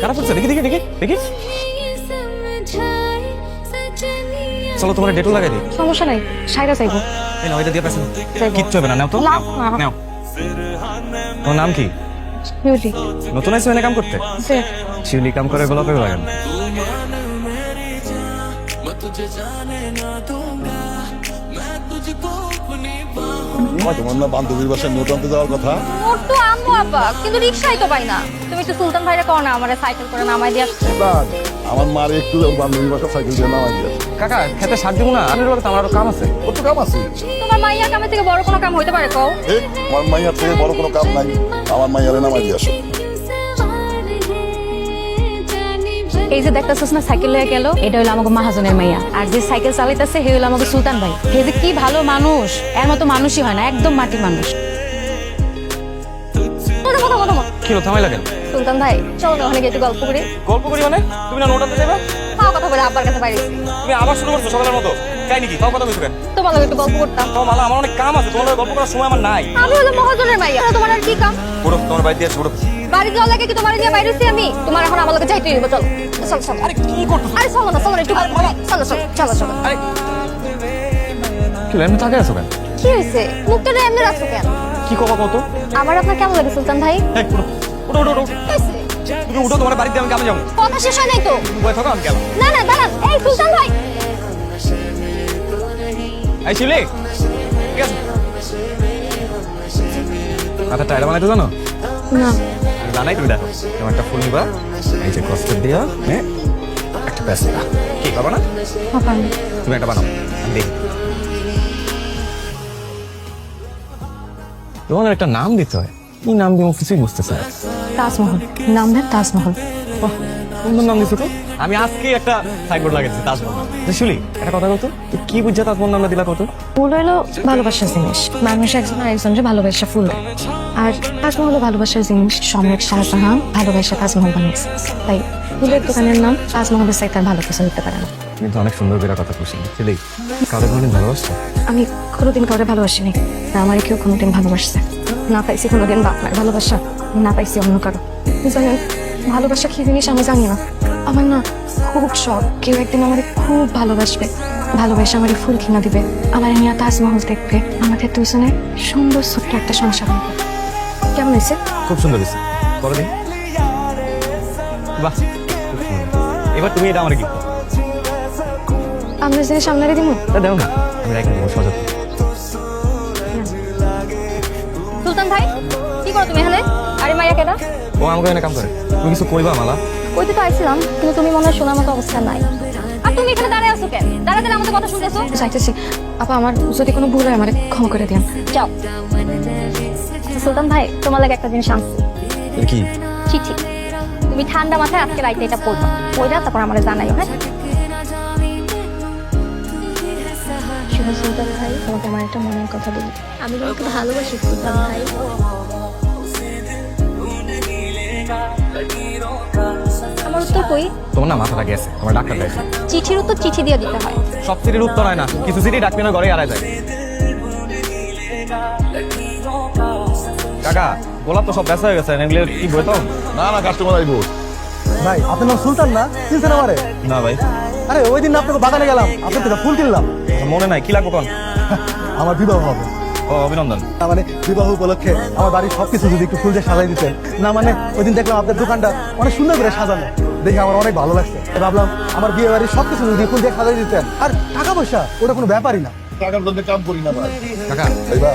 খারাপ হচ্ছে, দেখি দেখি দেখি দেখি। চলো তোমার ডেটও লাগাই দিই। সমস্যা নাই, সাইরা চাইবো। এই নাও, এটা দিয়ে পাইছেন, চাইবো। কিচ্ছু হবে না। নাও তো, নাও। তোমার নাম কি? বিউটি। নতুন আইসো এনে কাম করতে? শিউলি কাম করে গোলাপের বাগান। তোমার না বান্ধবীর বাসায় নোট আনতে যাওয়ার কথা? মোর তো আম্মু আব্বা, কিন্তু রিকশাই তো পাই না। তুমি একটু সুলতান ভাইরে কও না আমারে সাইকেল করে নামাই দিয়ে আসতে। আমার মার একটু বান্ধবীর বাসা সাইকেল দিয়ে নামাই দিয়ে আসে। কাকা খেতে সার দিব না, আপনার বাড়িতে আমার আরো কাম আছে। কত কাম আছে? তোমার মাইয়া কামে থেকে বড় কোনো কাম হইতে পারে কও? আমার মাইয়ার থেকে বড় কোনো কাম নাই, আমার মাইয়ারে নামাই দিয়ে আসো। এই যে দেখতেছিস না সাইকেল লয়ে গেল, এটা হলো আমাকে মাহাজনের মাইয়া। আর যে সাইকেল চালাইতেছে হে হলো আমাকে সুলতান ভাই। হে যে কি ভালো মানুষ, এর মতো মানুষই হয় না, একদম মাটি মানুষ। কি হলো, থামাই লাগেন? সুলতান ভাই চলো না ওখানে গিয়ে একটু গল্প করি। গল্প করি মানে? তুমি না নোট আনতে যাবে? হ্যাঁ কথা বলে আব্বার কাছে বাইরেছি। তুমি আবার শুরু করছো সকালের মতো। তাই নাকি? তাও কথা বলছো কেন? তোমার লগে একটু গল্প করতাম। তোমার মালা, আমার অনেক কাম আছে, তোমার লগে গল্প করার সময় আমার নাই। আমি হলো মহাজনের মাইয়া, তোমার আর কি কাম? পুরো তোমার বাড়ি দিয়ে পুরো বাড়ি যাওয়ার লাগে কি তোমার নিয়ে বাইরেছি আমি? তোমার এখন আমার লগে যাইতে হইব, চলো চলো চলো। আরে কি করতেছো? আরে চলো না, চলো না, একটু চলো চলো চলো চলো। আরে কি এমনি তাকে আছো কেন? কি হয়েছে? মুখটা এমনি রাখছো কেন? কি কথা কত? আমার আপনার কেমন লাগে সুলতান ভাই? এই উঠো উঠো উঠো উঠো। হয়েছে? তুমি উঠো, তোমার বাড়িতে আমি কামে যাবো। কথা শেষ হয় নাই তো? বয়ে থাকো, আমি গেলাম। না না দাঁড়ান, এই সুলতান ভাই। এই শিউলি, ঠিক আছে? মাথা টাইট বানাইতে জানো? না আমি জানাই, তুমি দেখো তোমার একটা ফুল নিবা, এই যে কষ্টের দিয়া, হ্যাঁ একটা প্যাস দিবা। কি বাবা না? পাপা তুমি একটা বানাও, আমি দেখি। তোমার একটা নাম দিতে হয়, কি নাম দিব কিছুই বুঝতেছে না। তাজমহল, নাম দেন তাজমহল। বাহ, সুন্দর নাম দিছো তো। আমি আজকে একটা সাইনবোর্ড লাগাইছি তাজমহল। শুলি একটা কথা বলতো, কি বুঝছে তাজমহল নামটা দিলা কত? ফুল হইলো ভালোবাসার জিনিস, মানুষ একজন আরেকজনকে ভালোবাসা ফুল দেয়। আর তাজমহল ভালোবাসার জিনিস, সম্রাট শাহজাহান ভালোবাসা তাজমহল বানিয়েছে। তাই ফুলের দোকানের নাম তাজমহলের চাইতে আর ভালো কিছু হতে পারে না। কিন্তু অনেক সুন্দর করে কথা খুশি শুলি। কাউকে কোনোদিন ভালোবাসছো? আমি কোনোদিন কাউকে ভালোবাসিনি, না আমার কেউ কোনোদিন ভালোবাসছে। না পাইছি কোনোদিন বাপমার ভালোবাসা, না পাইছি অন্য কারো। জানেন ভালোবাসা কি জিনিস আমি জানি না। আমার না খুব শখ কেউ একদিন আমাকে খুব ভালোবাসবে, ভালোবাসা আমার ফুল কিনা দিবে, আমার নিয়ে তাজমহল দেখবে, আমাদের দুজনে সুন্দর ছোট্ট একটা সংসার হবে। কেমন হয়েছে? খুব সুন্দর হয়েছে, বলো দিন। বাহ, এবার তুমি এটা আমার কি আমরা জিনিস সামনে দিব। দেও না, আমি রেখে দেবো সজাগ। সুলতান ভাই কি করো তুমি এখানে? আরে মাইয়া কেডা? ও আমাকে এনে কাম করে। তুমি কিছু কইবা মালা? কইতে তো আইছিলাম, কিন্তু তুমি মনে হয় শোনার মতো অবস্থা নাই। আর তুমি এখানে দাঁড়ায় আছো কেন? দাঁড়াতে আমাদের কথা শুনতেছো? চাইতেছি আপা, আমার যদি কোনো ভুল হয় আমারে ক্ষমা করে দিন। যাও। সুলতান ভাই তোমার লাগে একটা জিনিস আনছি। কি? চিঠি। তুমি ঠান্ডা মাথায় আজকে রাইতে এটা পড়বা, পড়া তারপর আমারে জানাইও। হ্যাঁ সুলতান ভাই, তোমাকে আমার একটা মনের কথা বলি। আমি তোমাকে ভালোবাসি সুলতান ভাই। আমার উত্তর কই? তোমার না মাথাটা গেছে, তোমার ডাক্তার দেখে। চিঠির উত্তর চিঠি দিয়ে দিতে হয়। সব চিঠির উত্তর হয় না, কিছু চিঠি ডাক্তারের ঘরে হারায় যায়। কাকা গোলাপ তো সব ব্যস্ত হয়ে গেছে, এগুলো কি বইতো? না না, কাস্টমার আইবো। ভাই আপনার নাম সুলতান না? চিনছেন আমারে? না ভাই। আরে ওই দিন আপনাকে বাগানে গেলাম, আপনার থেকে ফুল কিনলাম। মনে নাই, কি লাগবো কোন? আমার বিবাহ হবে। ও অভিনন্দন। তার মানে বিবাহ উপলক্ষে আমার বাড়ির সবকিছু যদি একটু ফুল দিয়ে সাজাই দিতেন। না মানে ওই দিন দেখলাম আপনার দোকানটা অনেক সুন্দর করে সাজানো, দেখে আমার অনেক ভালো লাগছে। ভাবলাম আমার বিয়ে বাড়ির সবকিছু যদি ফুল দিয়ে সাজাই দিতেন। আর টাকা পয়সা ওটা কোনো ব্যাপারই না। টাকার জন্য কাম করি না ভাই। কাকা ভাইবা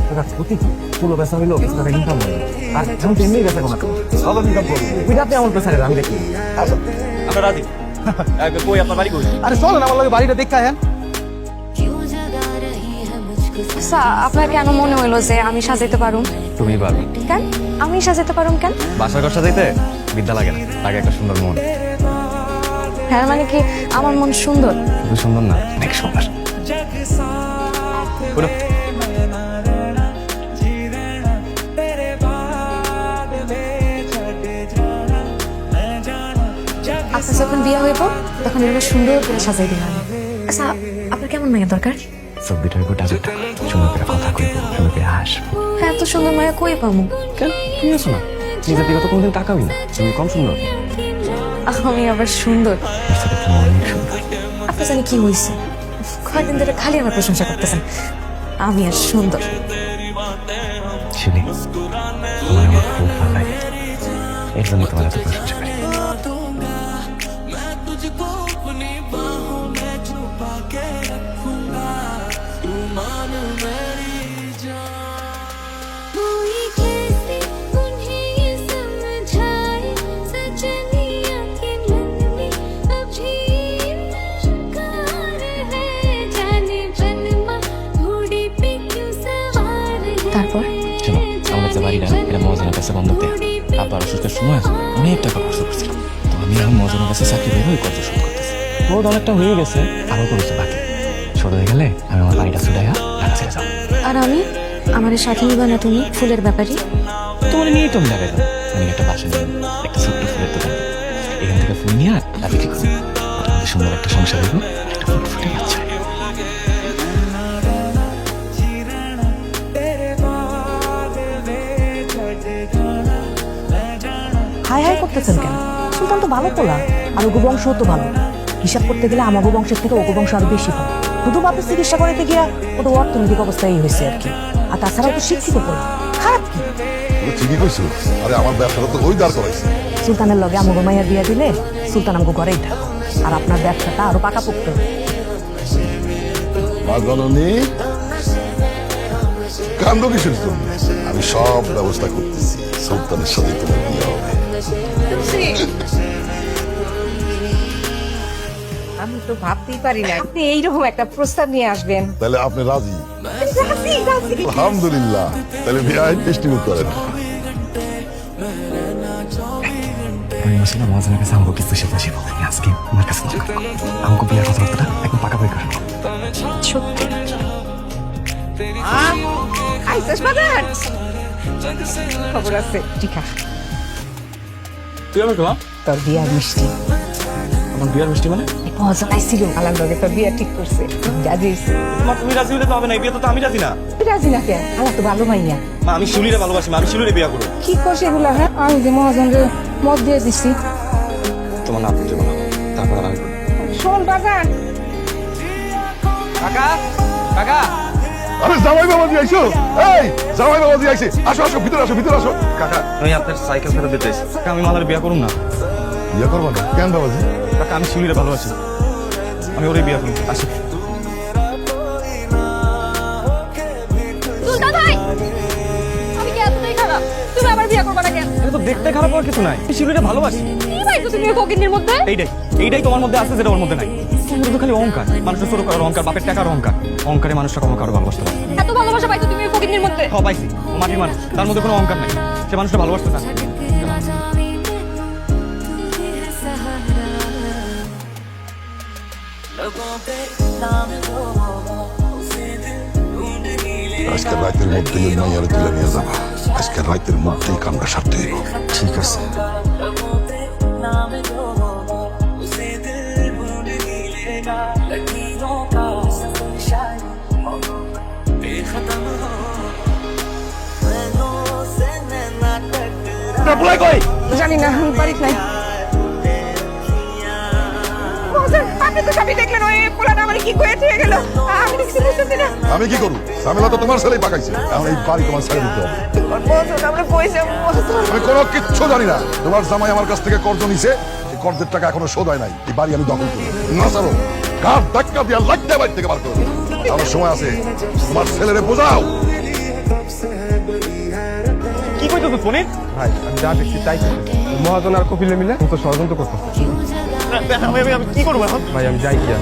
কাকা প্রতি ফুল বেচা হইলো, কিছু টাকা ইনকাম হইলো। আর আমি তো এমনি বেচা কমাতে সব আমি কাম করবো। ওইটা আপনি আমার পেছনে আমি দেখি। আমরা রাজি। কই আপনার বাড়ি কই? আরে চলেন আমার লাগে বাড়িটা দেখতে আহেন। আচ্ছা আপনার কেন মনে হইলো যে আমি সাজাইতে পারুম? তুমি পারবে কেন আমি সাজাইতে পারুম কেন? বাসার ঘর সাজাইতে বিদ্যা লাগে না, লাগে একটা সুন্দর মন। হ্যাঁ মানে কি আমার মন সুন্দর? শুধু সুন্দর না, অনেক সুন্দর। ওঠো। আপনার যখন বিয়ে হইব তখন এগুলো সুন্দর করে সাজাই দিলাম। আচ্ছা আপনার কেমন মেয়ে দরকার? সব বিটার উপর টাকা সুন্দর করে কথা কইব, সুন্দর করে হাসবো। হ্যাঁ এত সুন্দর মায়া কই পাবো? কেন তুমি আছো না, নিজের দিকে তো কোনোদিন তাকাবি না, তুমি কম সুন্দর। আমি আবার সুন্দর? তুমি অনেক সুন্দর। আপনি জানি কি হয়েছে, কয়েকদিন ধরে খালি আমার প্রশংসা করতেছেন। আমি আর সুন্দর? শিলি, তোমার আমার খুব ভালো লাগে, এর জন্য তোমার এত প্রশংসা করি। कोई कैसे उन्हें ये समझाए, सजनिया के मन में अभी नकार है, जाने जन्मा घोड़े पे क्यों सवार है। তারপর শোনো, আমাদের যে বাড়িটা এটা মহাজনের কাছে বন্ধক দেয়া, আব্বার অসুস্থের সময় অনেক টাকা খরচ করছিলাম, তো আমি এখন মহাজনের কাছে চাকরি বের হয়ে কত শোধ করতেছি। বহুত অনেকটা হয়ে গেছে, আরও করেছে বাকি। ছোট হয়ে গেলে আমি আমার বাড়িটা ছুটাইয়া ঢাকা ছেড়ে যাবো। আর আমি আমার সাথে নিবা না তুমি ফুলের ব্যাপারই? তোমার নিয়েই তো আমি ঢাকায় যাবো। আমি একটা বাসা নিয়ে একটা ছোট্ট ফুলের দোকান, এখান থেকে ফুল নিয়ে তা বিক্রি করবো, আমাদের সুন্দর একটা সংসার দেবো, একটা ফুটফুটে বাচ্চা। হাই হাই করতেছেন কেন? সুলতান তো ভালো পোলা, আর ওগো বংশ তো ভালো। হিসাব করতে গেলে আমাগো বংশের থেকে ওগো বংশ আরো বেশি ভালো। শুধু বাপের চিকিৎসা করাতে গিয়া ওদের অর্থনৈতিক অবস্থা এই হয়েছে আর কি। আর তাছাড়াও তো শিক্ষিত পোলা, খারাপ কি? তুমি ঠিকই কইছো। আরে আমার ব্যবসাটা তো ওই দাঁড় করাইছে। সুলতানের লগে আমাগো মাইয়া বিয়া দিলে সুলতান আমাগো ঘরেই থাকবে, আর আপনার ব্যবসাটা আরো পাকাপোক্ত হবে। মা জননী, কান্দ কিসের জন্য? আমি সব ব্যবস্থা করতেছি, সুলতানের সাথে তোমার বিয়ে হবে। আমি তো ভাবতেই পারি না আপনি এইরকম একটা প্রস্তাব নিয়ে আসবেন। তাহলে আপনি রাজি? আলহামদুলিল্লাহ, তাহলে বিয়ে টেস্টিং করেন। আমি আসলে মহাজনের কাছে আমাকে কিছু শিখতে শিখবো, আজকে আমার কাছে আমাকে বিয়ের কথাবার্তাটা একদম পাকা বই করবো। সত্যি? আইসাস বাজার খবর আছে, ঠিক আছে। তুই আমি তোমার তোর বিয়ার মিষ্টি আমার বিয়ের মিষ্টি মানে? মহাজন আইছিল, আলাম লগে তোর বিয়া ঠিক করছে, রাজি হইছে। মা তুমি রাজি হলে তো হবে না, এই বিয়ে তো আমি রাজি না। তুই রাজি না কেন? আলা তো ভালো মাইয়া। মা আমি শিউলিরে ভালোবাসি, মা আমি শিউলিরে বিয়ে করবো। কি করছে এগুলা? হ্যাঁ, আমি যে মহাজনকে মত দিয়ে দিচ্ছি। তোমার না বুঝতে পারো, তারপর আর আমি করবো। শোন বাজার, কাকা কাকা, আরে জামাই বাবাজি আইছো? এই জামাই বাবাজি আইছে, আসো আসো, ভিতরে আসো, ভিতরে আসো। কাকা আমি আপনার সাইকেল ফেরত দিতে চাইছি। কাকা আমি মালার বিয়ে করুন না। বিয়ে করবো না কেন বাবাজি? কাকা আমি শিউলিরে ভালোবাসি, আমি ওরে বিয়ে করুন। আসি। সুলতান ভাই, আমি কি এতটাই খারাপ? তুমি আবার বিয়ে করবে না কেন? এটা তো দেখতে খারাপ হওয়ার কিছু নাই, আমি শিউলিরে ভালোবাসি। কি পাইছো তুমি ফকিন্নির মধ্যে? এইটাই তোমার মধ্যে আছে যেটা ওর মধ্যে নাই। তোমার তো খালি অহংকার, মানুষের ছোট করার অহংকার, বাপের টাকার অহংকার। অহংকারে মানুষটা কখনো কারো ভালোবাসতে পারে না। এত ভালোবাসা পাইছো তুমি ফকিন্নির মধ্যে? হ পাইছি, ও মাটির মানুষ, তার মধ্যে কোনো অহংকার নাই, সে মানুষটা ভালোবাসতে চায়। আজকে রাতের মধ্যেই ওই মাইয়ারে তুলে নিয়ে যাবো, আজকে রাতের মধ্যেই কামটা সারতে হইব। ঠিক আছে। জানি না, আমি বাড়িতে নাই। মহাজন, আপনি তো সবই দেখলেন, ওই পোলাটা আমার কি কয়ে থুয়ে গেল। আমি তো কিছু বুঝতেছি না। আমি কি করবো? ঝামেলা তো তোমার ছেলেই পাকাইছে, এখন এই বাড়ি তোমার ছেড়ে দিতে হবে। মহাজন, আমরা কইছে মহাজন। আমি কোনো কিচ্ছু জানি না। তোমার জামাই আমার কাছ থেকে কর্জ নিছে, এই কর্জের টাকা এখনো শোধ হয় নাই। এই বাড়ি আমি দখল করবো না, ছাড়ো গাছ ধাক্কা দিয়া লাগতে বাড়ি থেকে বার করবো। আমার সময় আছে, তোমার ছেলেরে বোঝাও। কি কইতো তুই ফোনে? ভাই আমি যা দেখছি তাই করতেছি। মহাজন আর কপিলে মিলে তো ষড়যন্ত্র করতেছে। আমি কি করবো এখন? ভাই আমি যাই কি আর,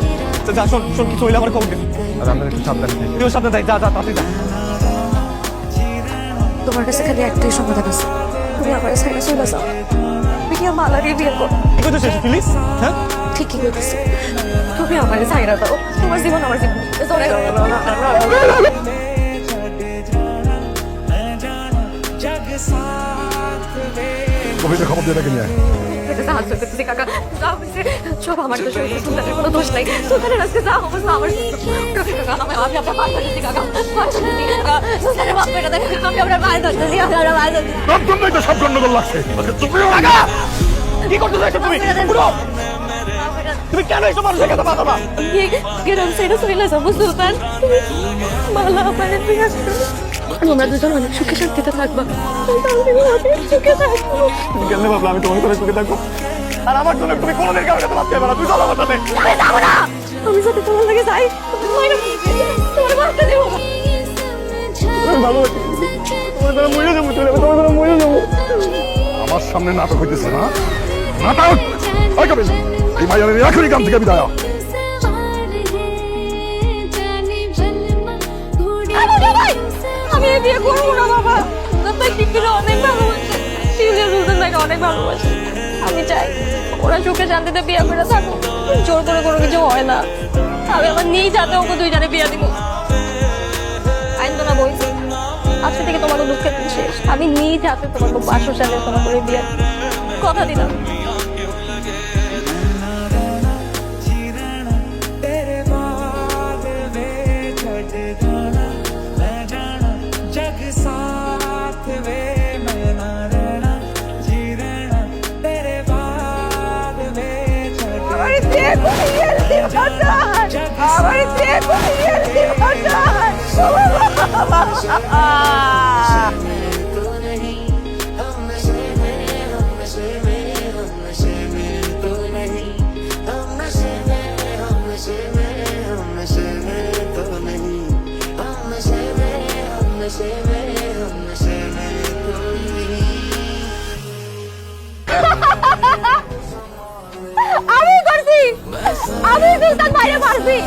যা শোন শোন, কিছু হইলে আমার খবর দে। আর আপনার একটু সাবধানে থাকি। তুই ওর সাথে যাই, যা যা তাড়াতাড়ি যা। তোমার কাছে খালি একটাই সমাধান আছে, তুমি আমার সাইডে চলে যাও। বিয়ে মালারই বিয়ে করো। কি কইতেছিস প্লিজ? হ্যাঁ ঠিকই কইতেছি, তুমি আমার সাইডে দাও। তোমার জীবন আমার জীবন, জোরে শহীদে খবর দিয়ে ডেকে নিয়ে আয়। সাহায্য করতেছি কাকা, যা হয়েছে সব আমার দোষ হয়েছে, সুলতানের কোনো দোষ নাই। সুলতানের আজকে যা অবস্থা আমার কাকা, আমি আপনার মার ধরতেছি কাকা, মার ধরতেছি কাকা, সুলতানের বাপ বেটা দেখে আমি আপনার মার ধরতেছি, আপনার মার ধরতেছি। তোর জন্যই তো সব গন্ডগোল লাগছে। তুমিও লাগা। কি করতে চাইছো তুমি? পুরো তুমি কেন এসব মানুষের কাছে বাধা? গেরাম সেটা চলে যাবো সুলতান, তুমি মালা আপনার বিয়ে করো। তোমরা দুজন অনেক সুখে শান্তিতে থাকবা, অনেক সুখে থাকবো। কেমনে ভাবলাম আমি তোমার করে সুখে থাকবো? আর আমার জন্য তুমি কোনোদিন কারোর কাছে ভাবতে পারো না। তুই চলো আমার সাথে। আমি যাবো না, আমি সাথে তোমার লাগে যাই, তোমার বাপটা দেবো। ভালোবাসি তোমার দ্বারা মরে যাবো, চলে যাবো, তোমার দ্বারা মরে যাবো। আমার সামনে নাটক হইতেছে না? নাটক! ওই কাবিল, এই মাইয়ারের এখনই গ্রাম থেকে বিদায় হ। আমি এই বিয়ে করবো না বাবা, তাই টিকিরে অনেক ভালোবাসে, শিউলিয়া সুলতান তাকে অনেক ভালোবাসে। আমি চাই ওরা সুখে শান্তিতে বিয়ে করে থাকুক, জোর করে কোনো কিছু হয় না। আমি আমার নিজ হাতে ওকে দুইজনে বিয়ে দিব। আইন তো না বই, আজকে থেকে তোমার দুঃখের দিন শেষ। আমি নিজ হাতে তোমাকে 500 সালে তোমার করে বিয়ে দিব। কথা দিলাম। আমার বিয়ে করিয়ে দিও না, আমার বিয়ে করিয়ে দিও না। আমি করছি, আমি সুলতান ভাইরে মারছি।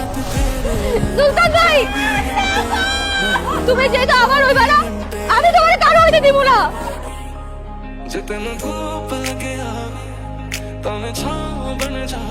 সুলতান ভাই, তুমি যেটা আমার ওই বেলা, আমি তোমার কারো হইতে দিব না। जितने धूप लगे आवे, तने छाँव बन जा।